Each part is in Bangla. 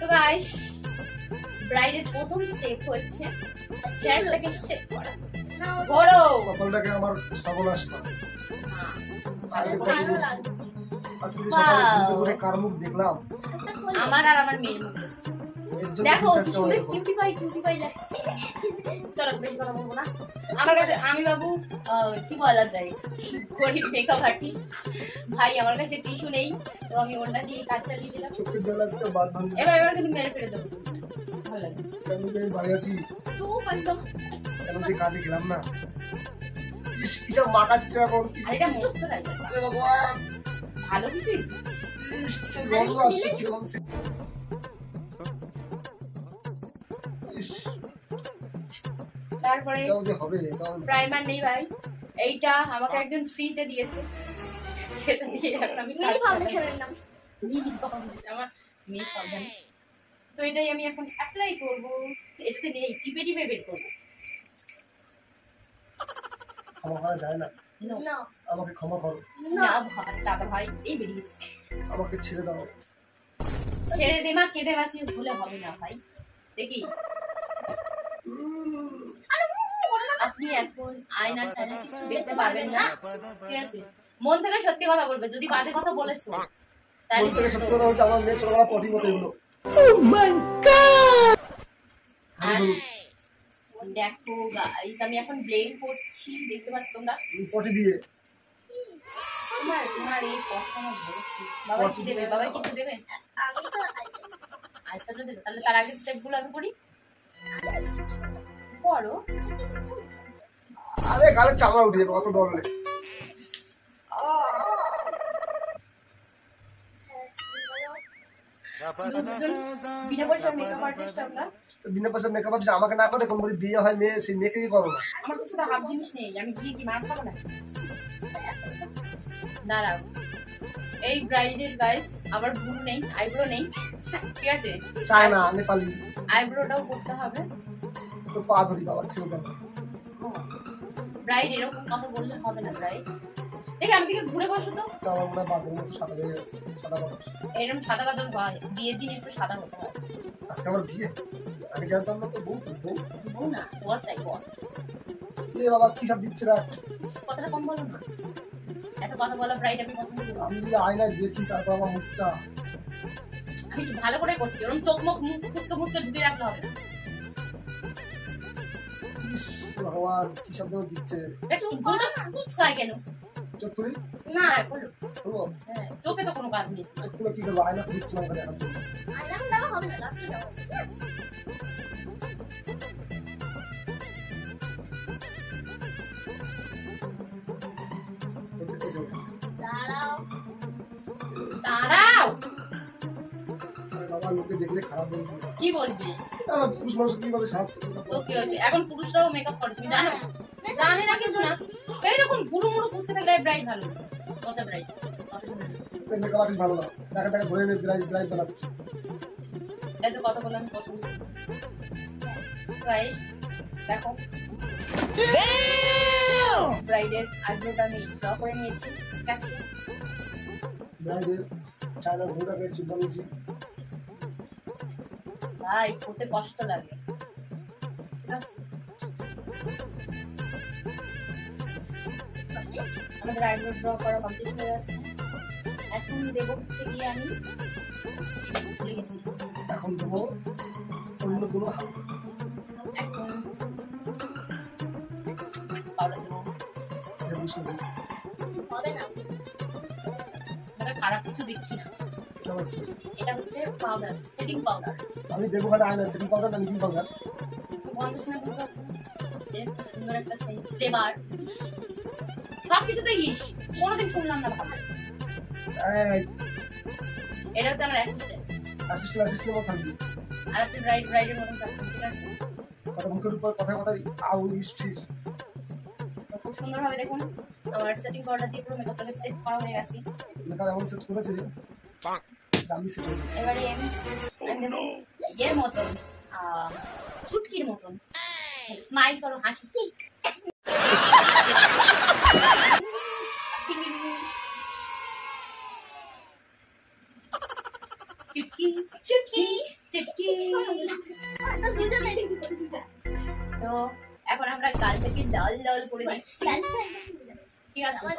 তো গাইস ব্রাইডের প্রথম স্টেপ হচ্ছে চেয়ারটাকে সেট করা। বড় কপালটাকে আমার সর্বনাশ করা। আজকে সকালে ঘুরতে ঘুরে কার মুখ দেখলাম? আমার আর আমার মেয়ের মুখ দেখো, শুনে কিউটি পাই লাগছে। চলো বেশি কথা বলবো না। আমার কাছে আমি বাবু কি বলা যায়, গরিব মেকআপ আর্টিস্ট ভাই, আমার কাছে টিস্যু নেই, তো আমি ওটা দিয়ে কাজ চালিয়ে দিলাম। চোখের জল আসতে বাদ ভাঙবে। এবার কিন্তু মেরে ফেলে দেবো। ভালো লাগে কেন যে আমি বাড়ি আছি, চুপ একদম। কেন যে কাজে গেলাম না, কিসব মাখাচ্ছে এখন। আর এটা মস্ত লাগে ভগবান, ভালো কিছুই গন্ধ আসছে। তারপরে হবে প্রাইমার নেই ভাই, এইটা আমাকে একজন ফ্রিতে দিয়েছে, সেটা দিয়ে এখন আমি মিনি ফাউন্ডেশনের নাম মিনি ফাউন্ডেশন, আমার মেয়ে ফাউন্ডেশন। তো এটাই আমি এখন অ্যাপ্লাই করব। এটাতে নেই, টিপে টিপে বের করব। ক্ষমা করা যায় না? না, আমাকে ক্ষমা করো। না ভাই, দাদা ভাই এই বেরিয়েছে, আমাকে ছেড়ে দাও। ছেড়ে দে মা, কেঁদে বাঁচি ভুলে হবে না ভাই। দেখি আপনি এখন আয়নার টাইনে কিছু দেখতে পারবেন না, ঠিক আছে? মন থেকে সত্যি কথা বলবে, যদি বাজে কথা বলেছো তাহলে মন থেকে সত্যি কথা হচ্ছে, আমার মেয়ে ছোটবেলা পটি মতো এগুলো। ও মাই গড! দেখো গাইস, আমি এখন ব্লেন্ড করছি, দেখতে পাচ্ছ তোমরা পটি দিয়ে। তোমার এই কথা আমার ধরছি। বাবা কি দেবে? বাবা কিছু দেবে? আমি তো আইসাটা দেবে। তাহলে তার আগে স্টেপগুলো আমি করি। করো। আরে গালে চামড়া উঠে যাবে, কত ডরলে। বিনা পয়সার মেকআপ আর্টিস্ট আমরা। বিনা পয়সার মেকআপ আর্টিস্ট আমাকে না করে, কোন করে বিয়ে হয় মেয়ে, সেই মেয়েকে কি করো না? আমার তো শুধু হাফ জিনিস নেই, আমি গিয়ে কি মার খাবো না? দাঁড়াও, এই ব্রাইডের গাইস আবার ভুল নেই, আইব্রো নেই, ঠিক আছে? চায় না, নেপালি। আইব্রোটাও করতে হবে। তো পা ধরি বাবা, ছিল কেন? ব্রাইড এরকম কথা বললে হবে না। ব্রাইড দেখে আমি দিকে ঘুরে বসো তো। আমার মনে হয় বাদর মতো সাদা হয়ে গেছে, সাদা বাদর। এরকম সাদা বাদর হয়, বিয়ের দিন একটু সাদা হতে হয়। আজকে আমার বিয়ে, আমি জানতাম না তো। বউ না, বর চাই, বর। এ বাবা কি সব দিচ্ছে না? কথাটা কম বলো না, এত কথা বলা ব্রাইড আমি পছন্দ করি। আমি আয়নায় দেখি, তারপর আমার মুখটা আমি ভালো করে করছি, ওরকম চোখ মুখ মুসকে ঢুকিয়ে রাখতে হবে না। ভগবান কি সব দিচ্ছে। কেন চোখ খুলি না? চোখে তো কোনো কাজ নেই। চোখ খুলে কি করবো? আয়না খুঁজছি আমাকে দেখার জন্য। আয়না দেওয়া হবে না, লাস্টে দেওয়া হবে, ঠিক আছে? দাঁড়াও বাবা, লোকে দেখলে খারাপ বলবে। কি বলবি? পুরুষ মানুষ কিভাবে সাহায্য তো কি হচ্ছে, এখন পুরুষরাও মেকআপ করে, তুমি জানো? জানি না কিছু না, এইরকম বুড়ো মুড়ো পুষতে থাকলে ব্রাইড ভালো, পচা ব্রাইড। মেকআপ আর্টিস্ট ভালো না, দেখা দেখা ধরে নিয়ে ব্রাইড বানাচ্ছে। এত কথা বলে আমি পছন্দ করি। গাইস দেখো, ব্রাইডের আইব্রোটা আমি ড্র করে নিয়েছি, ঠিক আছে? ব্রাইডের চায়না ভুঁটাকে চুপ বানিয়েছি। ভাই করতে কষ্ট লাগে, ঠিক আছে? আমাদের আইব্রো ড্র করা কমপ্লিট হয়ে গেছে। এখন দেবো হচ্ছে গিয়ে আমি ভুলে গেছি। এখন দেবো অন্য কোনো এখন পাউডার দেবো। হবে না, এটা খারাপ কিছু দিচ্ছি না। এটা হচ্ছে পাউডার, সেটিং পাউডার। আমি দেবো ঘাটা আয়না সেটিং পাউডার না মিটিং পাউডার। গন্ধ শুনে বুঝতে পারছেন একটু সুন্দর একটা সেন্ট ফ্লেভার। সবকিছুতে ইস, কোনোদিন শুনলাম না ভালো। এটা হচ্ছে আমার অ্যাসিস্ট্যান্ট মতো থাকবি। আর আপনি ব্রাইডের মতন থাকবেন, ঠিক আছে? কথা মুখের উপর কথা আউলিশ ফিস। খুব সুন্দরভাবে দেখুন আমার সেটিং পাউডার দিয়ে পুরো মেকআপটাকে সেট করা হয়ে গেছে। মেকআপ এমন সেট করেছে দামি সেট হয়ে গেছে। এবারে আমি দেবো এর মতন ছুটকির মতন স্মাইল করো, হাসি। চুটকি চুটকি চুটকি। তো এখন আমরা গালটাকে লাল লাল করে দিচ্ছি, ঠিক আছে?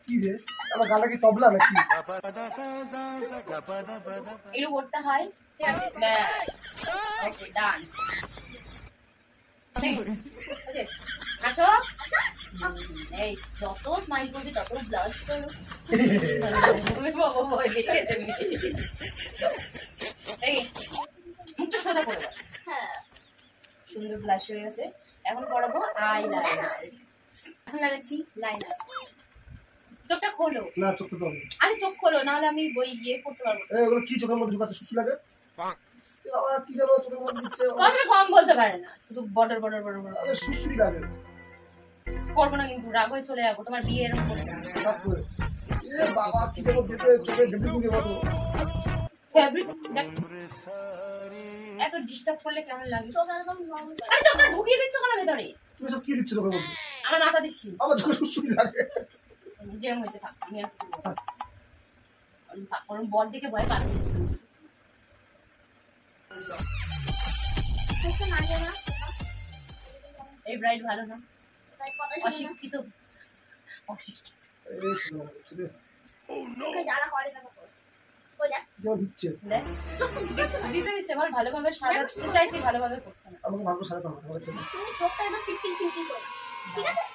কি রে আমার গালটা কি তবলা নাকি? এরকম করতে হয়, ঠিক আছে? ব্যাস, ওকে, ডান। আসো, এই যত স্মাইল করবি তত ব্লাশ করো। এই মুখটা সোজা করে বস। সুন্দর ব্লাশ হয়ে গেছে। এখন পড়াবো আইলাইনার। এখন লাগাচ্ছি লাইনার। চোখটা খোলো। না চোখ তো হবে। আরে চোখ খোলো, নাহলে আমি বই ইয়ে করতে পারবো। এই ওগুলো কি চোখের মধ্যে ঢুকাতে সুসু লাগে? এ বাবা কি জানো চোখের মধ্যে দিচ্ছে। কথা কম বলতে পারে না, শুধু বর্ডার বর্ডার বর্ডার বর্ডার। আরে সুসুই লাগে। করবো না কিন্তু, রাগ হয়ে চলে যাবো। তোমার বিয়ে এরকম করবে না। এ বাবা কি জানো দিতে চোখে ঢুকিয়ে দিয়ে মতো। ফেব্রিক দেখ, এত ডিস্টার্ব করলে কেমন লাগে? আরে চোখটা ঢুকিয়ে দিচ্ছ কেন ভেতরে? তুমি সব কি দিচ্ছ চোখের মধ্যে? আমার মাথা দিচ্ছি। আমার চোখে সুসুই লাগে। যেরকম হয়েছে থাক, আমি আর কিছু বলবো না। কারণ বর দিকে ভয় পালাবি। এই ব্রাইড ভালো না, অশিক্ষিত অশিক্ষিত। এই চোখে লাগে যেমন দিচ্ছে। দেখ দিতে দিচ্ছে, বল ভালোভাবে সাজাতে চাইছি, ভালোভাবে করছে না। আমাকে ভালো সাজাতে হবে আমার ছেলে। তুমি চোখটা একটু পিপিল পিপিল করো, ঠিক আছে?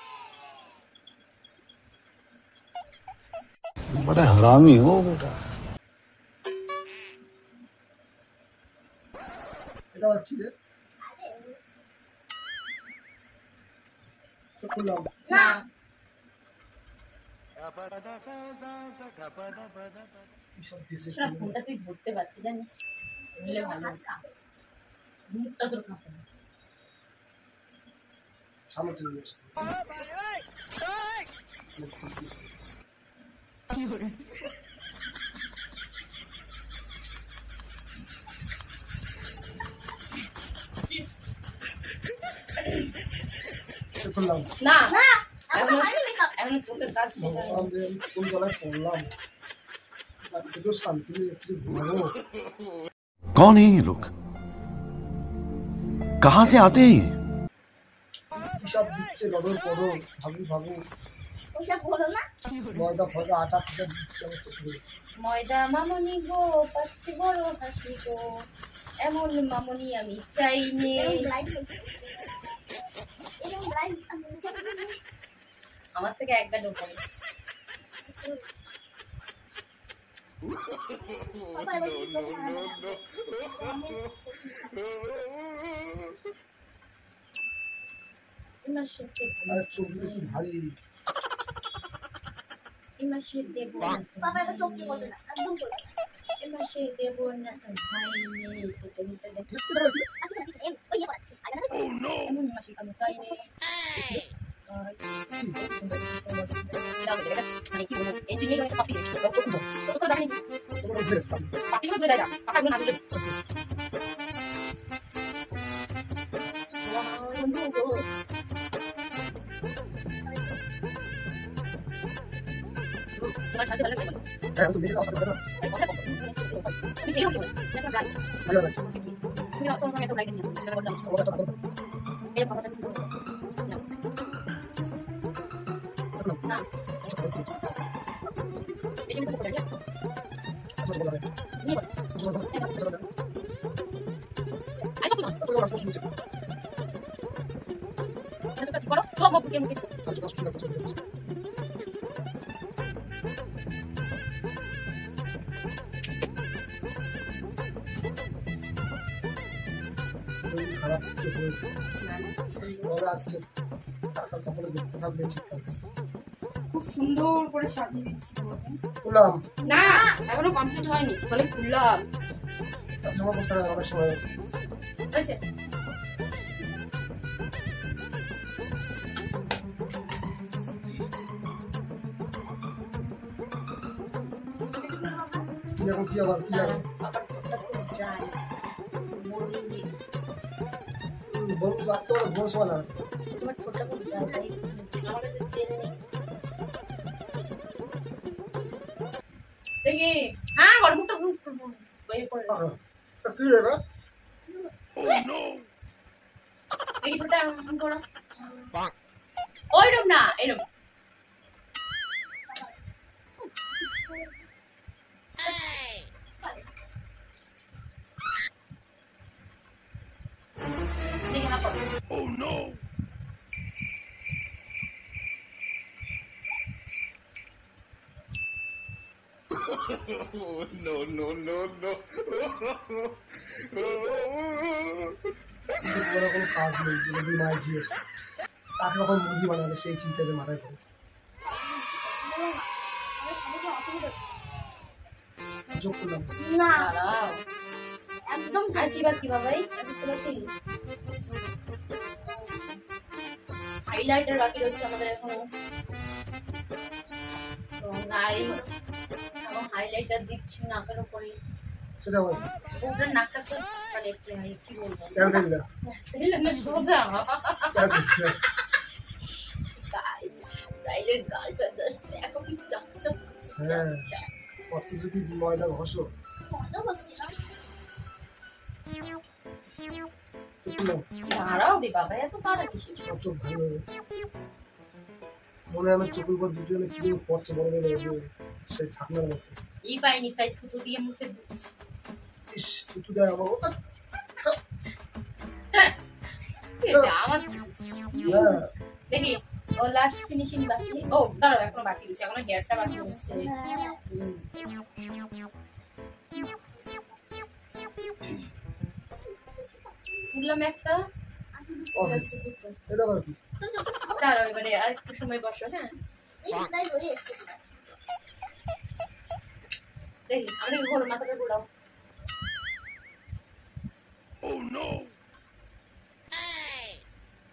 बड़ा हरामी हो बेटा। এটা আবার কি রে? চোখ খুললাম। না কি সব দিছে শোনা, ফোনটা তুই ধরতে পারতি জানিস, বললে ভালো হতো। মুখটা তোর কাঁপে না। সামনে চলে যাচ্ছে। চোখ খুললাম। না না এখনো আমি মেকআপ এখনো চোখের কাজ শেষ হয়নি। আমি কোন গলায় পড়লাম বাড়িতে তো শান্তি নেই একটু ঘুমাবো। कौन है ये लोग? कहां से आते हैं ये? কি সব দিচ্ছে গদর পড়ো ভাবু ভাবু ওসব বলো না। ময়দা ফয়দা আটা ফিটা দিচ্ছে আমার চোখে। ময়দা মামনি গো, পাচ্ছি বড় হাসি গো, এমন মামনি আমি চাই নে। এরকম ব্রাইট হয়েছে, এরকম ব্রাইট আমি চাই না। আমার থেকে একটা ঢোকাবে। বাবা এবার একটু চোখ লাগাও না। এবার সেতে আর চোখগুলো কি ভারী। এবার সে দেব না, বাবা এবার চোখ কি করবে না, একদম করবে না। এবার সে দেব না, ভাই নেই তোকে নিতে দেখ। আচ্ছা আচ্ছা এম ওই ইয়ে পড়াচ্ছি আগে না। এমন মাসি আমি চাই নে। মানে কি বলবো, এই জন্যই একটা পাপি ছোট দামি পাপি করে দেয় না, পাপাগুলো না দিলে তোমার সাথে ভালো লাগে। হ্যাঁ তো মেয়ের আসলে না তুমি সেই হোক না ব্রাইট ভালো লাগে। তুমি অত আমি এত ব্রাইট নিয়ে তুমি বলতে ওটা তো এই কথাটা শুনো না বেশি কিছু করতে গেছে আচ্ছা বলা যায়। নিয়ে বল আই তো তো ওরা তো শুনছে। এটা করো তো বাবু কে মুখে আচ্ছা তো শুনছে। খারাপ চোখ হয়েছে। ওরা আজকে সকাল সকালে দেখতে থাকবে ঠিক থাকবে। খুব সুন্দর করে সাজিয়ে দিচ্ছি তোমাকে। খুললাম। না এখনো কমপ্লিট হয়নি, বলে খুললাম। আচ্ছা আমার বসতে অনেক সময় আছে। আচ্ছা কি এখন কি আবার কি আর আবার ঠোঁটটা খুব ড্রাই, মোড়ি দিয়ে বলবো রাখতে পারো বড় সময় লাগাতে। তোমার ঠোঁটটা খুব ড্রাই, তাই আমার কাছে চেন নেই। দেখি থেকে হ্যাঁ গড়মুখটা বই পড়ে কি রে না এই ফোটা এমন করো ওইরকম না এরকম দেখে না করো Oh no! No, no, no, no. কিন্তু কোনো কোনো কাজ নেই যদি মাই ঝিয়ে তাকে যখন মুরগি বানাবে সেই চিন্তাতে মাথায় পড়ে যোগ করলাম না দাঁড়াও একদম আর কিবা ভাই আমি ছিল কি হাইলাইটার বাকি রয়েছে আমাদের এখনো তো গাইস এখন হাইলাইটার দিচ্ছি নাকের উপরে সেটা বল ওটার নাকটা তো মানে কি বলবো কেন দেখবি না তাহলে না সোজা কেন দেখবি না গাইস রাইলের গালটা জাস্ট দেখো কি চকচক হ্যাঁ কত যদি ময়দা ঘষো মজা করছিলাম দেখলাম দাঁড়াও রে বাবা এত তাড়া কিসের সব চোখ ভালো হয়ে গেছে মনে হয় আমার চোখের উপর দুটো কি যেন পড়ছে বড় বড় সেই ঠাকুমার মতো ই পাইনি তাই থুতু দিয়ে মুখে দিচ্ছি ইস থুতু দেয় আমার আমার হ্যাঁ দেখি ও লাস্ট ফিনিশিং বাকি ও দাঁড়াও এখনো বাকি আছে এখনো হেয়ারটা বাকি হচ্ছে তুললাম একটা যাচ্ছে দুটো এটা আবার কি দাঁড়াও এবারে আর একটু সময় বসো হ্যাঁ এইটাই হয়েছে দেখি আমাদের ঘোরো মাথাটা ঘোরাও Oh no!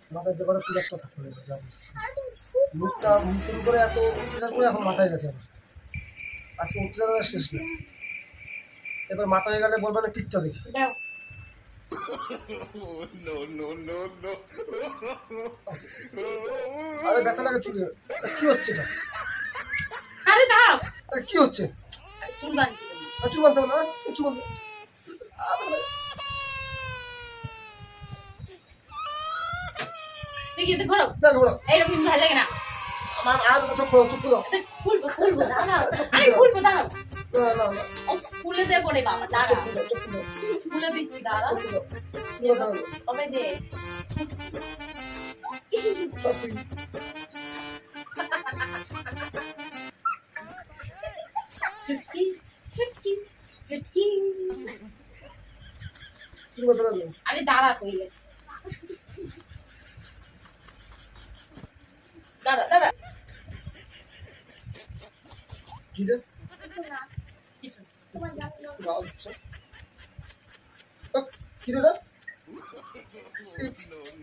মাথায় যে কটা চুল একটা থাকবে না যা বুঝছি আর তুমি খুব মুখটা মুখের উপরে এত অত্যাচার করে এখন মাথায় গেছে আমার আজকে অত্যাচার আর শেষ নেই এবার মাথায় গেলে বলবে না পিঠটা দেখি দাও No, no, no, no. আরে ব্যথা লাগে চুলে কি হচ্ছে এটা আরে দাঁড়াও আরে কি হচ্ছে চুল বাঁধছি চুল বানতে হবে না চুল বানতে দেখি এতে ঘোরাও না ঘোড়া এইরকম ভালো লাগে না আমার আর চোখ খোলো চোখ খোলো এতে খুলবো দাঁড়াও আরে খুলবো দাঁড়াও না না না ও খুলে দেবো রে বাবা দাঁড়াও চোখ খুলো চোখ খুলো খুলে দিচ্ছি দাঁড়াও চোখ খুলো চুল বানতে হবে কবে দে সব ঠিক চুটকি চুটকি চুটকি চুল বানতে লাগবে আরে দাঁড়া হয়ে গেছে দাঁড়া দাঁড়া কি রে কিছু না কিছু না। তোমার জানো না গাল হচ্ছে কি রে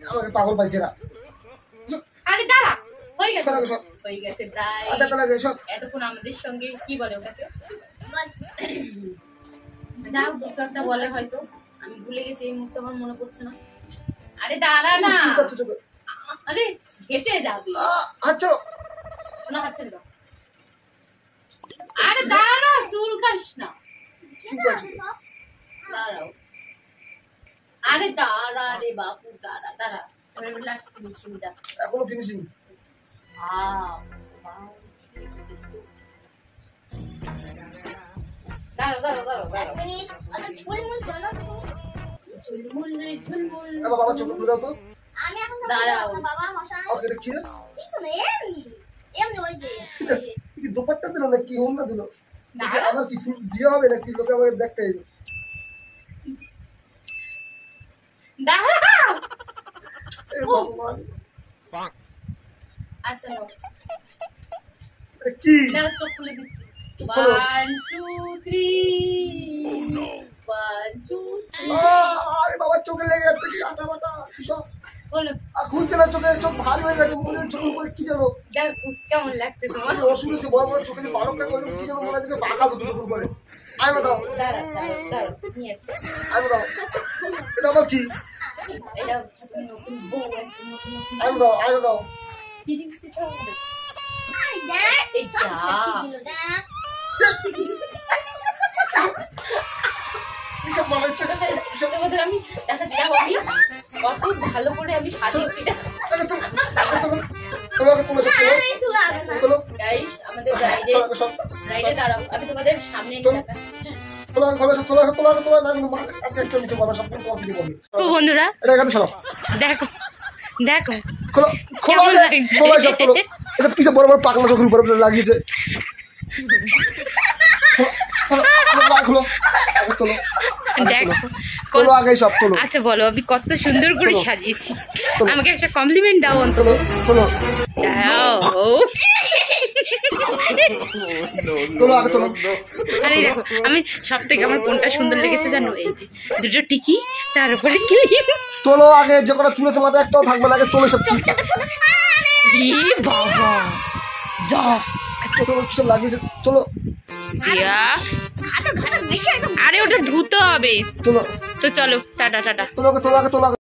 আমাকে পাগল পাইছে না আরে দাঁড়া হয়ে গেছে সর, সর। হয়ে গেছে প্রায় আর ব্যথা লাগে সব এতক্ষণ আমাদের সঙ্গে কি বলে ওটাকে বল যাও কিছু একটা বলে হয়তো আমি ভুলে গেছি এই মুহূর্তে আমার মনে পড়ছে না আরে দাঁড়া না ঠিক আছে চোখে আরে হেঁটে যাবি আচ্ছা না হচ্ছে না আরে দাঁড়া চুল কাশ না ঠিক আছে দাঁড়াও আরে দাঁড়া রে বাপু দাঁড়া দাঁড়া লাস্ট ফিনিশিংটা এখনো ফিনিশিং দাঁড়াও দাঁড়াও দাঁড়াও দাঁড়াও মিনিট আচ্ছা ঝুলমুল করো না তুমি ঝুলমুল নেই ঝুলমুল বাবা চোখ খুলে দাও তো আমি এখন দাঁড়াও। বাবা মশাই ওকে এটা কি রে কিছু না এমনি এমনি ওই যে কি দোপাট্টা দিল না কি হোমনা দিল দাঁড়াও। আমার কি ফুল বিয়ে হবে নাকি লোকে আমাকে দেখতে আইবে দাঁড়াও এ ভগবান আচ্ছা নাও। এটা কি দাও চোখ খুলে দিচ্ছি চোখ খোলো। 1 2 3 1 2 আরে বাবা চোখে লেগে যাচ্ছে কি আটা বাটা কি সব বলো আর খুলছে না চোখে চোখ ভারী হয়ে গেছে মনে হচ্ছে চোখের উপরে কি জানো দেখো কেমন লাগছে তোমার কি অসুবিধা হচ্ছে বড় বড় চোখে যে বালক থাকে ওই কি জানো মনে হচ্ছে বাঁকা দুটো চোখের উপরে আইবা দাও দাঁড়াও দাঁড়াও দাঁড়াও নিয়ে আসছি আইবা দাও এটা আবার কি এটা হচ্ছে তুমি নতুন বউ একদম নতুন নতুন আইবা দাও ফিলিংস দিতে হবে আই দেখ এইটা কি দিল দেখ এসব বানাচ্ছে তোমাদের আমি দেখাচ্ছি, দেখো আমি কত ভালো করে আমি সাজিয়েছি। আগে তোলো, আগে তোলো, তোলো, আগে তোলো, সব তোলো, আরে তুলা আগে না তোলো, গাইস আমাদের ব্রাইডে সব, দাঁড়াও, আমি তোমাদের সামনে এনে দেখাচ্ছি। তোলো, আগে তোলো, সব তোলো, আগে তোলো, আগে তোলো, না কিন্তু আজকে একটা নিচে বাবা সব কমপ্লিট করবি। তো বন্ধুরা এটা এখানে সরাও। দেখো দেখো খোলো, খোলো, কেমন আগে, লাগছে? খোলো, সব তোলো। এটা পিছে বড় বড় পাকনা চোখের উপরে লাগিয়েছে। খোলো, খোলো, খোলো, আগে তোলো, আগে দেখো তোলো, তোলো, আগে সব তোলো, আচ্ছা বলো আমি কত সুন্দর করে তোলো। সাজিয়েছি, তোলো। আমাকে একটা কমপ্লিমেন্ট দাও অন্তত। তোলো, তোলো, দাও তোলো, আগে তোলো। আরে দেখো আমি সব থেকে আমার কোনটা সুন্দর লেগেছে জানো, এই যে দুটো টিকি তার উপরে ক্লিপ। তোলো, আগে যে কটা চুলেছে মাথায় একটাও থাকবে না, আগে তোলো সব ঠিক। বাবা যা তোলো, কিসব লাগিয়েছে, তোলো, দিয়া, ঘাটা ঘাটা বেশি একদম আরে ওটা ধুতে হবে। তোলো, তো চলো টাটা টাটা। তোলো, আগে তোলো, আগে তোলো, আগে